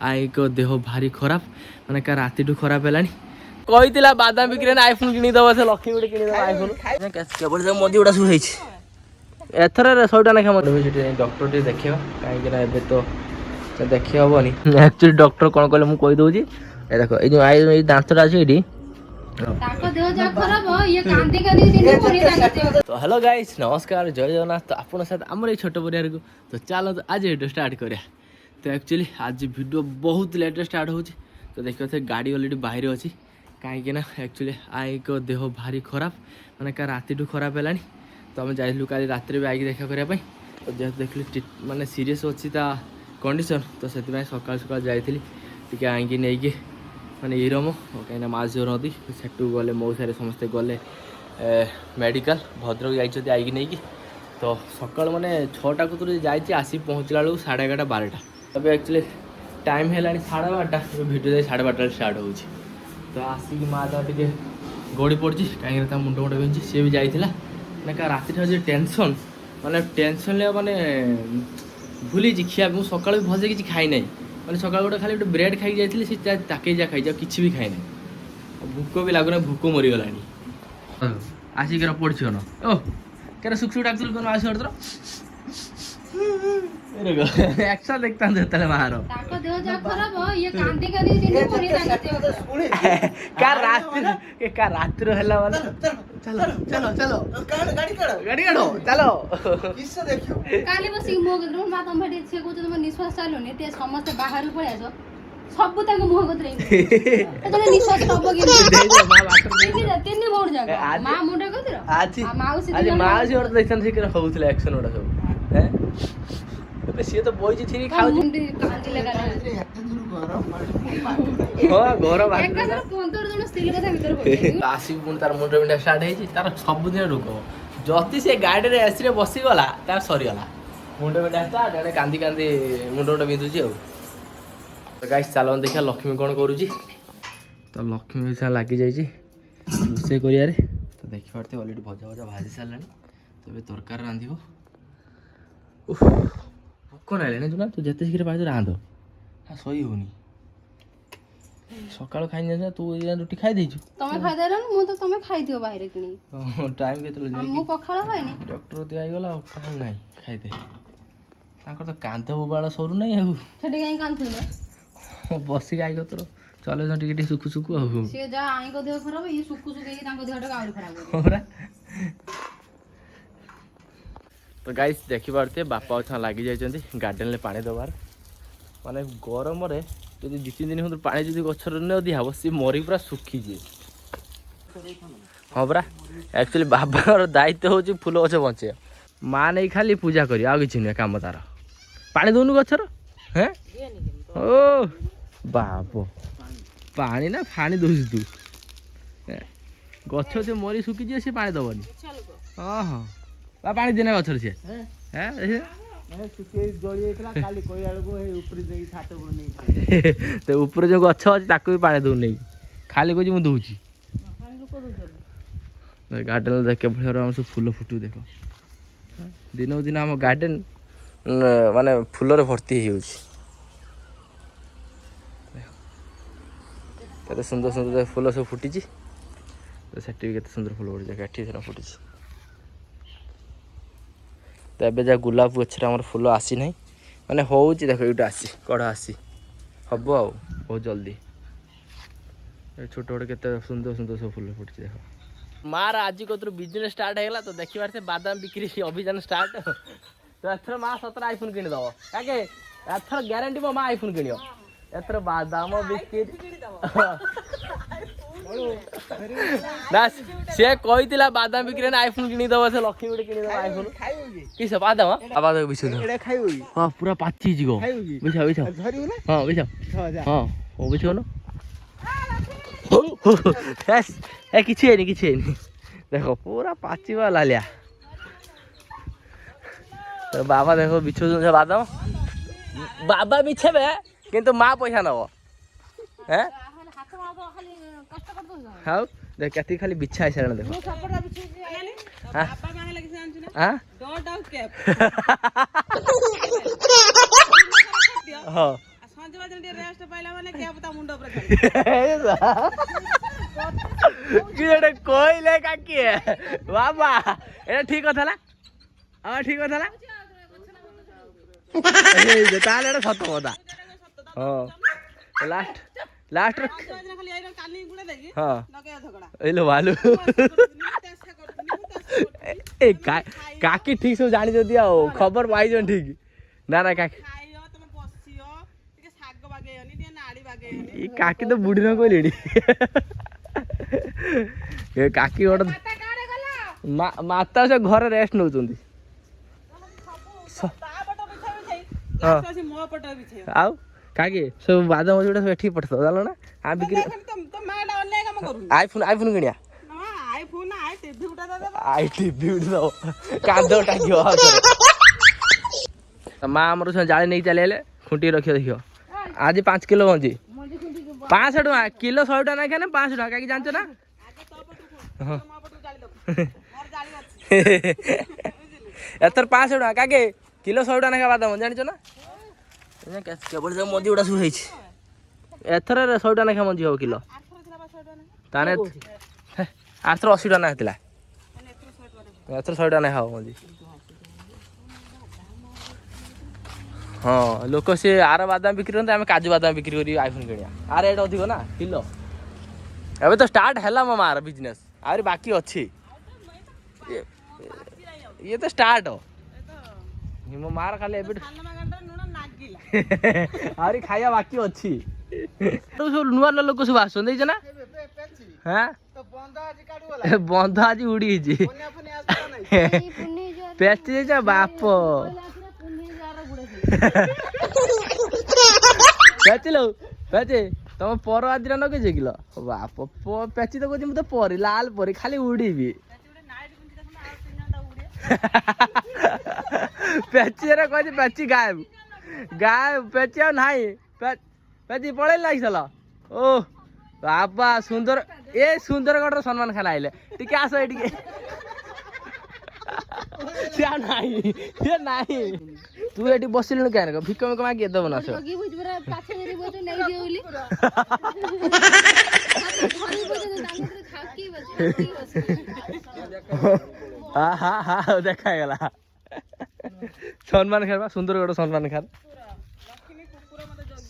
आई को देह भारी खराब माने का राति टू खराब हेलानी कहितला बादाम बिक्री ने आईफोन किनि दबा से लक्ष्मी गुटे किनि दबा आईफोन केवल जे मोदी उडा सु हेछि एथर रे 100 टा नेखा मोदी जेटी डॉक्टर टे देखियो काहे कि ना एबे तो देखि हबनी एक्चुअली डॉक्टर कोन कहले मु कहि दउजी ए देखो ए जो आई दांतटा अछि एडी ताको देह जा खराब हो ये कांदी कांदी दिन परी लागते तो हेलो गाइस नमस्कार जय जगन्नाथ तो आपन साथ हमर ए छोट परिवार को तो चलो तो आज वीडियो स्टार्ट करिया तो एक्चुअली आज वीडियो बहुत लेट स्टार्ट होची तो देखियो थे गाड़ी ऑलरेडी बाहर अछि काहे कि ना एक्चुअली आई को देह भारी खराब माने का राति टू खराब हेलानी तो हम जाइलु काली रात्रि भी आइक देखा करिया पई तो जे देखली माने सीरियस अछि ता कंडीशन तो सेति में सकाल सकाल जाइथिली टिके आइक नै के माने इरम कहीं माझोर नदी सेठू गले मो सारे समस्ते गले मेडिकल भद्रक जाइछथि आइक नै कि तो सकाल माने 6टा को तो जाइछि आसी पहुँचला बेलू 11:30 12टा अब एक्चुअली टाइम हेलानी 12:30 वीडियो 12:30 स्टार्ट होछि तो आसिक माँ तो टे गड़ी पड़ी कहीं मुंड मुंड बिंची सी भी जाइला ना का राति टेंशन माने टेंशन ले माने भूली खिया मुझे सकाल भी भलसे किसी खाई ना मैंने सकाल गोटे खाली गोटे ब्रेड खाई जाइए ताके जा खाई किसी भी खाई ना भूक भी लगुना भूक मरीगला आसिक पड़ी न ओ क्या सुख सुख डाक्तर कौन आस एक्शन देखता मार ताको देह जा खराब हो ये कांदी कांदी दिन परी लागते का रात्रि हैला वाला चलो चलो चलो गाड़ी काढो चलो किस्सा देखियो काली बसी मो गलो मा तम भेटे छे को तुम निश्वास चालो ने ते समस्त बाहर पळे आसो सब ताको मुह गतरे तने निश्वास सब के तीन मोड़ जागा मा मुंडा गतिर आज माउसी और देखन से के होउतले एक्शन ओडा सब हैं तो सी तो बोई थी खाऊ मुंडी कांदी लगा हां गरम एक जन 15 जन स्त्री कथा भीतर बोले आसी पुन तार मुंड बिंडा स्टार्ट हेछि तार सब दिन रुक जति से गाड़ी रे एसी रे बसी गला तार सरी गला मुंड बिंडा स्टार्ट एने कांदी कांदी मुंड उडा बिंदुची हो तो गाइस चलो देखा लक्ष्मी कोन करूची तो लक्ष्मी से लागी जाइची से करिया रे तो देखि पारते ऑलरेडी भजा भजा भाजी सालानी तो बे तरकारी रांधिबो उफ कौन आइले ना जुना तू जते शीघ्र पाइछ रांध हाँ सही होनी सकाळ खाइ न तू या रोटी खाइ देछु तमे खाइ देला मु तो तमे खाइ दियो बाहर किनी टाइम केतले जाई मु पखाळ खाइनी डॉक्टर दे आइ गला पखाळ नाही खाइ दे ताकर तो कांध उबाळ सरू नाही आउ छटे काई कांथले बसी गाय कतर चले न टिके सुकु सुकु आउ से जा आई को देह खराब ये सुकु सुकु के तांको देहटा आउर खराब हो हमरा तो गाइस देखि पारते बापा अच्छा लागी जाइछन्ती गार्डन ले पानी दबार माने गरम रे जदि 2-3 दिन हम पानी जदि गछर न दिया हबो सी मरी पूरा सुखी जे हमरा एक्चुअली बाबार दायित्व होची फूल गछ बचे मां नै खाली पूजा करी आ किछि नै काम तार पानी दोनु गछर हैं ओ बाबो पानी ना फानी दोस तू गछ से मरी सुखी जे से पानी दबनी हां हां बा पानी देना गछर से हैं मैं सुखे जळी एकला खाली कोई आलगो हे ऊपर देई छात पर नै तो ऊपर जो गछ अछि ताको भी पानी दउ नै खाली कोजी मु दउची पानी लोक दउ गार्डन देख के भर हम सब फूल फुटू देखो दिनो दिन हम गार्डन माने फूल रे भर्ती हे होची केते सुंदर सुंदर फूल सब फुटी छी तो सेठी केते सुंदर फूल उड़ी जाके एठी से फुटी छी तो एबे जा गुलाब गछरे हमर फूल आसी नहीं माने होउची देखो एटा आसी कड़ा आसी हबो आ बहुत जल्दी छोट छोट केते सुंदर सुंदर सब फूल फुटी देखो मार आज को तो बिजनेस स्टार्ट हेला तो देखि बारते बादाम बिक्री अभियान स्टार्ट तो एथर मा 17 आईफोन किनि दबो काके एथर ग्यारंटी मो मा आईफोन किनियो एथर बादाम बिस्किट दास से कहितला बादाम बिक्री ने आईफोन किनि दबो से लक्ष्मी गुटे किनि दबो आईफोन की से बादाम बादाम बिछु एडे खाइबो हां पूरा पाची जिगो बिछा बिछा धरियो ना हां बिछा हां ओ बिछो न यस ए किछि नहीं देखो पूरा पाची वाला लिया तो बाबा देखो बिछु जे बादाम बाबा बिछेबे किंतु मां पैसा नबो हैं हाथ मार दो खाली कष्ट कर दो हाउ देख कति खाली बिछा है सरण देखो मु सपड़ा बिछु आनी बाबा माने लगी जानछ ना हां डॉट आउट कैप हां কি এটা কইলে কাকি বাবা এটা ঠিক কথা না আমার ঠিক কথা না এই যে তাহলে এটা সত্য কথা হ্যাঁ লাস্ট লাস্ট হ্যাঁ এলো ভালো ଏ କାକି ଠିକ ସବୁ ଜାଣିଛନ୍ତି ଆଉ ଖବର ପାଇଛନ୍ତି ଠିକ ନା ନା କାକି ଏ କାକି ତ ବୁଢୀ ନ କହିଲେଣି ଏ କାକି ଗୋଟେ ମାତା ସେ ଘରେ ରେଷ୍ଟ ନଉଛନ୍ତି ଆଉ କାକି ସବୁ ବାଦାମ ଯୋଉଟା ସବୁ ଏଠିକି ପଠେଇବ ଜାଣିଲ ନା ଆମେ ବିକ୍ରି ଆଇଫୋନ ଆଇଫୋନ କିଣିବା ଆଇ ଟିଭି ଉଠି ଦବ କାନ୍ଦ ଟାଙ୍କିବ ମା ଆମର ଜାଳି ନେଇକି ଚାଲିଲେ ଖୁଣ୍ଟିକି ରଖିବ ଦେଖିବ ଆଜି 5 କିଲୋ ମଞ୍ଜି 500 ଟଙ୍କା କିଲୋ 100 ଟଙ୍କା ନାଇଁ ଖାନେ 500 ଟଙ୍କା କାହିଁକି ଜାଣିଛ ନା ଏଥର 500 ଟଙ୍କା କାକେ କିଲୋ 100 ଟଙ୍କା ନାଇଁ ବାଦାମ ଜାଣିଛ ନା କେବଳ ସେ ମଞ୍ଜି ଗୁଡା ସବୁ ହେଇଛି ଏଥର 100 ଟଙ୍କା ନାଇଁ ମଞ୍ଜି ହବ କିଲୋ ତାହେଲେ ଆରଥର 80 ଟଙ୍କା ନାଇଁ ହେଇଥିଲା ଏଥର 100 ଟଙ୍କା ନାଇଁ ହବ ମଞ୍ଜି ହଁ ଲୋକ ସେ ଆର ବାଦାମ ବିକ୍ରି କରନ୍ତି ଆମେ କାଜୁ ବାଦାମ ବିକ୍ରି କରି ଆଇଫୋନ କିଣିବା ଆର ରେଟ୍ ଅଧିକ ନା କିଲୋ ଏବେ ତ ଷ୍ଟାର୍ଟ ହେଲା ମୋ ମାର ବିଜନେସ୍ ଆହୁରି ବାକି ଅଛି ଇଏ ତ ଷ୍ଟାର୍ଟ ମୋ ମାର ଖାଲି ଏବେ ଆହୁରି ଖାଇବା ବାକି ଅଛି ସବୁ ନୂଆ ନୂଆ ଲୋକ ସବୁ ଆସୁଛନ୍ତି ଦେଇଛ ନା ହଁ ବନ୍ଧ ଆଜି ଉଡିଛି ପେଚି ଦେଇଛ ବାପ ପେଚିଲ ପେଚି ତମ ପର ଆଜିର ନଗେଇଛ କିଲ ବାପ ପେଚି ତ କହୁଛି ମୁଁ ତ ପରି ଲାଲ ପରି ଖାଲି ଉଡିବି ପେଚି କହୁଛି ପେଚି ଗାୟବ ଗାୟବ ପେଚି ଆଉ ନାହିଁ ପେଚି ପଳେଇ ଲାଗିସଲ ଓ ବାବା ସୁନ୍ଦର ଏ ସୁନ୍ଦରଗଡ଼ର ସମ୍ମାନ ଖେଲା ଆଇଲେ ଟିକେ ଆସ ଏଠିକେ ସେ ନାହିଁ ସେ ନାହିଁ ତୁ ଏଠି ବସିଲୁଣି କାହିଁକ ଭିକ ମିକ ମାଗି ଦବ ନା ଦେଖା ହେଇଗଲା ସମ୍ମାନ ଖେଳ ସୁନ୍ଦରଗଡ଼ ସମ୍ମାନ ଖେଳ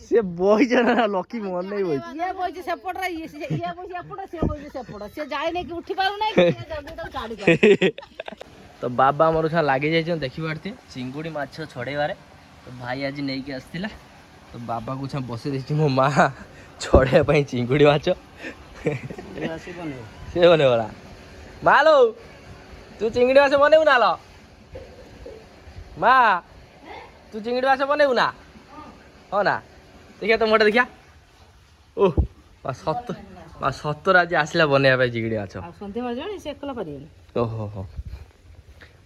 ସେ ବଇଛ ନା ଲକି ମନେ ବଇଛି ଇଏ ବଇଛି ସେପଟରେ ଇଏ ବଇଛି ଏପଟ ସେ ବଇଛି ସେପଟ ସେ ଯାଇ ନେଇକି ଉଠି ପାରୁନାହିଁ ତ ବାବା ଆମର ଛୁଆ ଲାଗି ଯାଇଛନ୍ତି ଦେଖିପାରୁଥିବେ ଚିଙ୍ଗୁଡ଼ି ମାଛ ଛଡ଼େଇବାରେ ତ ଭାଇ ଆଜି ନେଇକି ଆସିଥିଲା ତ ବାବାକୁ ଛୁଆ ବସେଇ ଦେଇଛି ମୋ ମା ଛଡ଼େଇବା ପାଇଁ ଚିଙ୍ଗୁଡ଼ି ମାଛ ସେ ବନେଇଗଲା ମା ଲୋ ତୁ ଚିଙ୍ଗୁଡ଼ି ମାଛ ବନେଇବୁ ନା ଲୋ ମା ତୁ ଚିଙ୍ଗୁଡ଼ି ମାଛ ବନେଇବୁ ନା ହଁ ନା ଦେଖିଆ ତ ମୋଟା ଦେଖିଆ ଓ ସତର ଆଜି ଆସିଲା ବନେଇବା ପାଇଁ ଚିଙ୍ଗୁଡ଼ି ମାଛ ଓହୋ ହୋ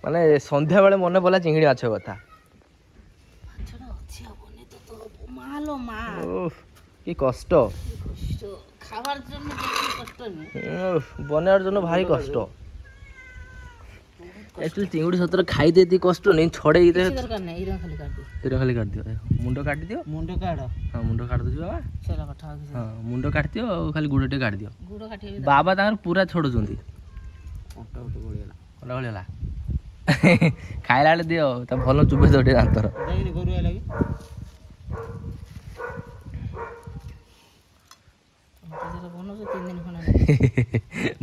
ମାନେ ସନ୍ଧ୍ୟାବେଳେ ମନେ ପଡ଼ିଲା ଚିଙ୍ଗୁଡ଼ି ମାଛ କଥା କି କଷ୍ଟ ବନେଇବାର ଜন্য ଭାରି କଷ୍ଟ एक्चुअली चिंगुड़ी सतर खाई देती कष्ट नहीं छोड़े खाली काट दियो मुंडो काट दियो मुंडो काट हां मुंडो काट दियो बाबा चलो कथा हां मुंडो काट दियो खाली गुडटे काट दियो गुडो काटी बाबा तार पूरा छोड़ जोंती ओटा ओटा खाइला ले दियो त भलो चुबे दोटे दांतर देखिन गरु आइला की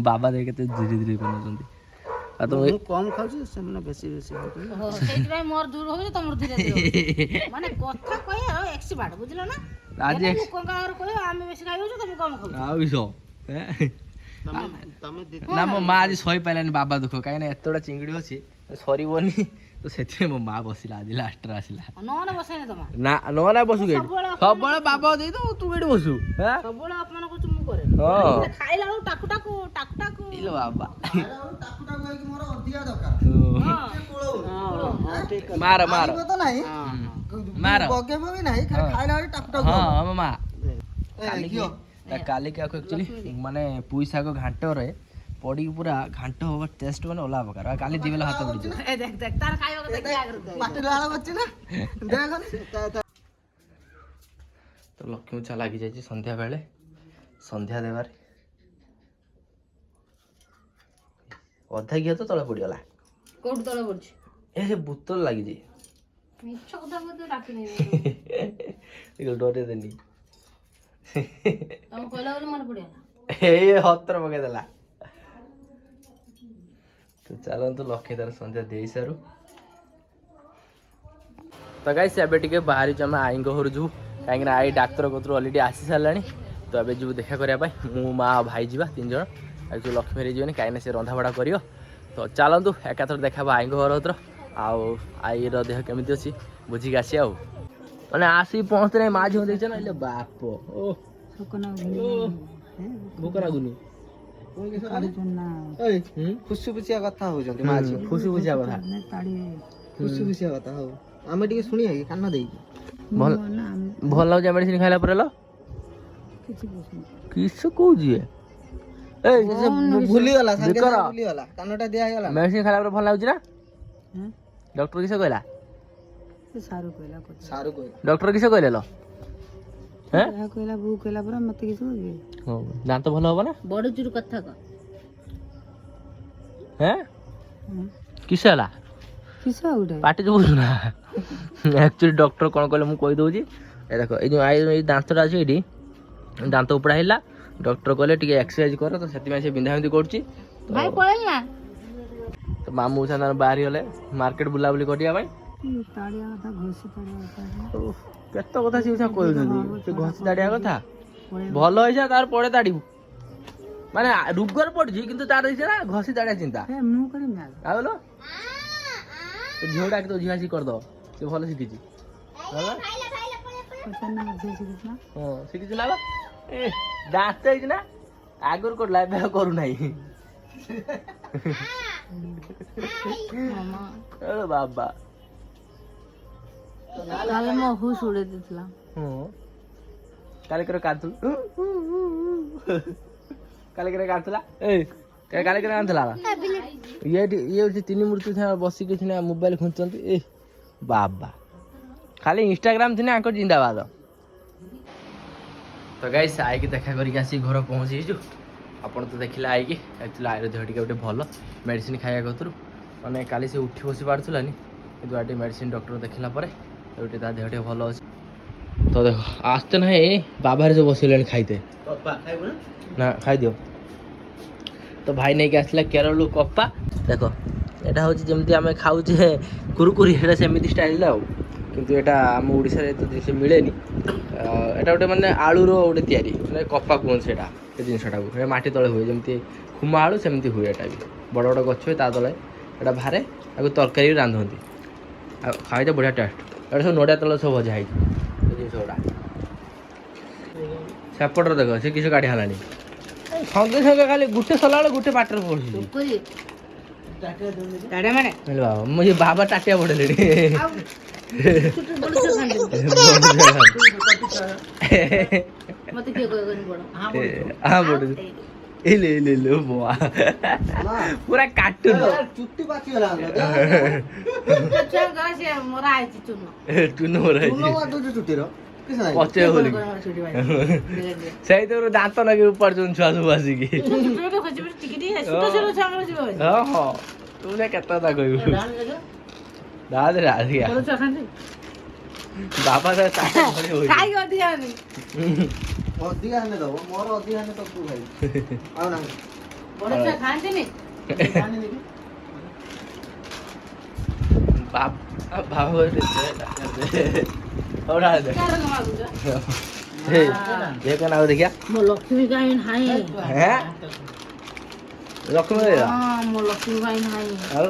बाबा देखे तो धीरे धीरे बनोजंती आ तो कम खाउछी सेमना बेसी बेसी हो सेति भाई मोर दूर हो तमर धीरे धीरे माने कथा कहि आ एक्सपर्ट बुझलो ना आज कोंगा और कहि आमे बेसी खाइ हो तुम कम खाउ आ बिसो तमे ना मो मां आज सही पाइलानी बाबा दुख काई ना एतोडा चिंगडी होची सरीबोनी तो सेति मो मां बसिला आज लास्ट रा आसिला नोना बसैने तमा ना नोना बसु गेट सबळे बाबा देई तो तू गेट बसु ह सबळे अपमान को तुम करे हां खाइला टाकू टाकू टाकू टाकू इलो बाबा टाकू टाकू है कि मोर अधिया दका हां हां ठीक है मार मार तो नहीं मार बगे भी नहीं खाइला टाकू टाकू हां मामा काली के एक्चुअली माने पुई साग घांट रे पड़ी पूरा घांट होबा टेस्ट माने ओला प्रकार काली दिवेला हाथ पड़ी ए देख देख तार खाइयो देख आगर माटी लाला बच्ची ना देख ତ ଲକ୍ଷ୍ମୀ ଉଷା ଲାଗିଯାଇଛି ସନ୍ଧ୍ୟା ବେଳେ ସନ୍ଧ୍ୟା ଦେବାରେ ଅଧା ଘିଅ ତ ତଳେ ପଡ଼ିଗଲା। କୋଉଠି ତଳେ ପଡୁଛି? ଏ ସେ ବୋତଲ ଲାଗିଛି। ମିଛ କଥା ବୋଧେ ଡାକିନି ଡରେ ଦେନି ତମେ କହିଲା ବୋଲି ମନେ ପଡିଗଲା। ଏଇ ହତର ପକେଇଦେଲା। ତ ଚାଲନ୍ତୁ ଲକ୍ଷ୍ମୀ ତାର ସନ୍ଧ୍ୟା ଦେଇ ସାରୁ। ତ ଗାଇସ୍ ଏବେ ଟିକେ ବାହାରିଛୁ ଆମେ ଆଈଙ୍କ ଘରୁ ଯିବୁ କାହିଁକିନା ଆଈ ଡାକ୍ତର କତରୁ ଅଲରେଡ଼ି ଆସି ସାରିଲାଣି। ତ ଏବେ ଯିବୁ ଦେଖା କରିବା ପାଇଁ ମୁଁ ମା ଭାଇ ଯିବା 3 ଜଣ। ଆଉ ଯେଉଁ ଲକ୍ଷ୍ମୀରେ ଯିବନି କାହିଁକିନା ସେ ରନ୍ଧାବଢ଼ା କରିବ। ତ ଚାଲନ୍ତୁ ଏକାଥରେ ଦେଖା ହବ ଆଈଙ୍କ ଘର କତର ଆଉ ଆଈର ଦେହ କେମିତି ଅଛି ବୁଝିକି ଆସିବା ଆଉ। ମାନେ ଆସିକି ପହଞ୍ଚରେ ମା ଝିଅ ଦେଇଛ ନା ଇଲେ ବାପ ଓ ଭୋକ ଲାଗୁନି ଫୁସୁଫୁସିଆ କଥା ହଉଛନ୍ତି ମା ଝିଅ। ଫୁସୁଫୁସିଆ କଥା ଫୁସୁଫୁସିଆ କଥା ହଉ ଆମେ ଟିକେ ଶୁଣିବା କି କାନ ଦେଇକି। ଭଲ ଭଲ ଲାଗୁଛି ମେଡିସିନ ଖାଇଲା ପରେ ଲ କିସ କହୁଛି ଭୁଲିଗଲା ସାଙ୍ଗେ ସାଙ୍ଗେ ଭୁଲିଗଲା କାନଟା ଦିଆ ହେଇଗଲା। ମେଡିସିନ ଖାଇଲା ପରେ ଭଲ ଲାଗୁଛି ନା ଡକ୍ଟର କିସ କହିଲା? ସାରୁ କହିଲା ଡକ୍ଟର କିସ କହିଲେ ଲ କହିଲା ବୋଉ କହିଲା ପରା ମତେ କିଛି କହିବି। ଦାନ୍ତ ଭଲ ହବ ନା ବଡ ଚୁରୁ କଥା କହ। କିସ ହେଲା କିସ ଗୋଟେ ପାଟି ଯୋଉ ବୁଝୁନା ଆକ୍ଚୁଆଲି ଡକ୍ଟର କ'ଣ କହିଲେ ମୁଁ କହିଦେଉଛି। ଏ ଦେଖ ଏଇ ଯେଉଁ ଏଇ ଦାନ୍ତଟା ଅଛି ଏଇଠି ଦାନ୍ତ ଉପଡ଼ା ହେଇଲା ଡକ୍ଟର କହିଲେ ଟିକେ ଏକ୍ସରସାଇଜ କର ତ ସେଥିପାଇଁ ସେ ବିନ୍ଧା ବିନ୍ଧି କରୁଛି। ଭାଇ ପଳେଇଲ ନା ତ ମାମୁଁ ସାଙ୍ଗରେ ବାହାରି ଗଲେ ମାର୍କେଟ ବୁଲାବୁଲି କରିବା ପାଇଁ। କେତେ କଥା ସେ କହୁଛନ୍ତି ସେ ଘଷି ତାଡ଼ିଆ କଥା ଭଲ ହେଇଛା ତାର ପଡ଼େ ତାଡ଼ିବୁ ମାନେ ରୋଗରେ ପଡ଼ିଛି କିନ୍ତୁ ତାର ହେଇছে ନା ଘଷି ତାଡ଼ିଆ ଚିନ୍ତା ଆଉ ଝିଅ ଡାକି ତ ଝିଅ ଆସିକି କରିଦବ ସେ ଭଲ ଶିଖିଛି। ହଁ ଶିଖିଛୁ ନା ଏ ଦାନ୍ତ ହେଇଛି ନା ଆଗରୁ କରୁଥିଲା ଏବେ ଆଉ କରୁନାହିଁ। ବାବା ତାହେଲେ ମୋ ହୁସ୍ ଉଡେଇ ଦେଇଥିଲା। କାଲି କେରେ କାନ୍ଦୁଥିଲୁ କାଲି କେରେ କାନ୍ଦୁଥିଲା କାଲି କେରେ କାନ୍ଦୁଥିଲା ଇଏ ହଉଛି 3 ମୂର୍ତ୍ତି ବସିକି ମୋବାଇଲ ଖୁଞ୍ଚନ୍ତି ଏ ବାବା ଖାଲି ଇନଷ୍ଟାଗ୍ରାମ ଥିନେ ଆଙ୍କର ଜିନ୍ଦାବାଦ। ତ ଗାଇସ୍ ଆଇକି ଦେଖା କରିକି ଆସିକି ଘର ପହଞ୍ଚିଛୁ। ଆପଣ ତ ଦେଖିଲେ ଆଇକି ଆକ୍ଚୁଆଲି ଆଇର ଦେହ ଟିକେ ଗୋଟେ ଭଲ ମେଡ଼ିସିନ ଖାଇବା କତରୁ ମାନେ କାଲି ସେ ଉଠି ବସି ପାରୁଥିଲାନି କିନ୍ତୁ ଆଜି ମେଡ଼ିସିନ ଡକ୍ଟର ଦେଖିଲା ପରେ ଏଠି ତା ଦେହ ଟିକେ ଭଲ ଅଛି। ତ ଦେଖ ଆସ୍ତେ ନାହିଁ ବାବାରେ ସବୁ ବସିଲେଣି ଖାଇତେ ନା ଖାଇଦିଅ। ତ ଭାଇ ନେଇକି ଆସିଲା କେରଳରୁ କପା ଦେଖ ଏଇଟା ହେଉଛି ଯେମିତି ଆମେ ଖାଉଛେ କୁରୁକୁରି ସେଇଟା ସେମିତି ଷ୍ଟାଇଲରେ ଆଉ କିନ୍ତୁ ଏଇଟା ଆମ ଓଡ଼ିଶାରେ ଏତେ ଜିନିଷ ମିଳେନି। ଏଇଟା ଗୋଟେ ମାନେ ଆଳୁର ଗୋଟେ ତିଆରି ମାନେ କପା କୁହନ୍ତି ସେଇଟା ସେ ଜିନିଷଟାକୁ ସେଇଟା ମାଟି ତଳେ ହୁଏ ଯେମିତି ଖୁମା ଆଳୁ ସେମିତି ହୁଏ। ଏଇଟା ବି ବଡ଼ ବଡ଼ ଗଛ ହୁଏ ତା ତଳେ ଏଇଟା ବାହାରେ ତାକୁ ତରକାରୀ ରାନ୍ଧନ୍ତି ଆଉ ଖାଇତେ ବଢ଼ିଆ ଟେଷ୍ଟ। ଏଇଟା ସବୁ ନଡ଼ିଆ ତେଲ ସବୁ ଭଜା ହେଇଛି ସେ ଜିନିଷ ଗୁଡ଼ା। ସେପଟରେ ଦେଖ ସେ କିଛି କାଢ଼ି ହେଲାଣି ସଙ୍ଗେ ସଙ୍ଗେ ଖାଲି ଗୋଟେ ସଲା ବେଳେ ଗୋଟେ ବାଟରେ ପଡ଼ୁଛି। ମୁଁ ଏ ବାବା ଟାଟିଆ ପଡେଲେଣି ପୁରା କାଟୁନ ଚୁଟି ପାଚିଗଲା ଟୁନ ମରା ହେଇଛି ଚୁଟିର ପଚେଇବ ବୋଲି ସେଇଥିରୁ ଦାନ୍ତ ନଗି ଉପାଡୁଛନ୍ତି ଛୁଆ ସବୁ ଆସିକି। ହଁ ହଁ ତୁ ସେ କେତେ କଥା କହିବୁ ରାଧେ ରାଧେ ବାବା ଅଧିକା ହେଲେ ଦବ ମୋର ଅଧିକା ହେଲେ ତ ତୁ ଖାଇବୁ ଆଉ ନାହିଁ ଦେଖିଆ ମୋ ଲକ୍ଷ୍ମୀ କାହିଁ ନାହିଁ ଲକ୍ଷ୍ମୀ ମୋ ଲକ୍ଷ୍ମୀ କାହିଁ ନାହିଁ ଆଉ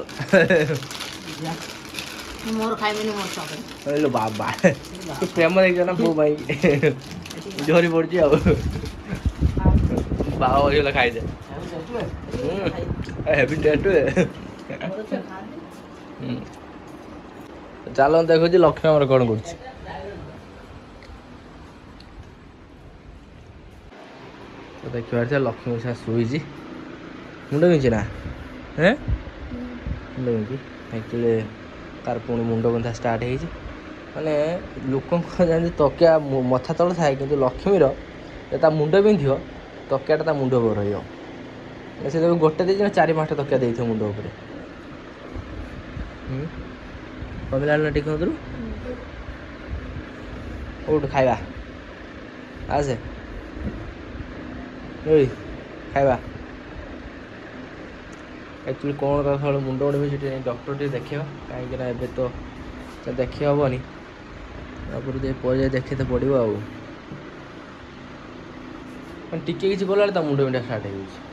ମୋର ଖାଇବିନି ମୋର ସବ ବାବା ତୁ ପ୍ରେମ ଦେଇଛ ନା ବୋଉ ପାଇଁ ଝରି ପଡୁଛି ଆଉ ବାବା ହେଇଗଲା ଖାଇଦେ ହେଭି ଟେଷ୍ଟ ଚାଲ ଦେଖୁଛି ଲକ୍ଷ୍ମୀ ଆମର କ'ଣ କରୁଛି। ତ ଦେଖିପାରୁଛ ଲକ୍ଷ୍ମୀ ଓଷା ଶୋଇଛି ମୁଣ୍ଡ ବିଞ୍ଚି ନା ମୁଣ୍ଡ ବିଞ୍ଚି ଆକ୍ଚୁଆଲି ତାର ପୁଣି ମୁଣ୍ଡ ବିନ୍ଧା ଷ୍ଟାର୍ଟ ହେଇଛି ମାନେ ଲୋକଙ୍କ ଯେମିତି ତକିଆ ମଥା ତଳ ଥାଏ କିନ୍ତୁ ଲକ୍ଷ୍ମୀର ତା ମୁଣ୍ଡ ବିନ୍ଧିବ ତକିଆଟା ତା ମୁଣ୍ଡ ଉପରେ ରହିବ। ସେ ତାକୁ ଗୋଟେ ଦେଇଛି ନା 4-5ଟା ତକିଆ ଦେଇଥିବ ମୁଣ୍ଡ ଉପରେ। କମିଲାଣି ନା ଟିକେ କତରୁ କୋଉଠୁ ଖାଇବା ଆସେ ଏଇ ଖାଇବା। ଆକ୍ଚୁଆଲି କ'ଣ ତା ସବୁବେଳେ ମୁଣ୍ଡ ଗୋଟେ ବି ସେଠି ଡକ୍ଟର ଟିକେ ଦେଖେଇବା କାହିଁକିନା ଏବେ ତ ଦେଖେଇ ହେବନି ତାପରେ ଯାଇ ପରେ ଯାଇ ଦେଖେଇତେ ପଡ଼ିବ ଆଉ। ମାନେ ଟିକେ କିଛି କଲାବେଳେ ତା ମୁଣ୍ଡ ବିନ୍ଧା ଷ୍ଟାର୍ଟ ହେଇଯାଉଛି।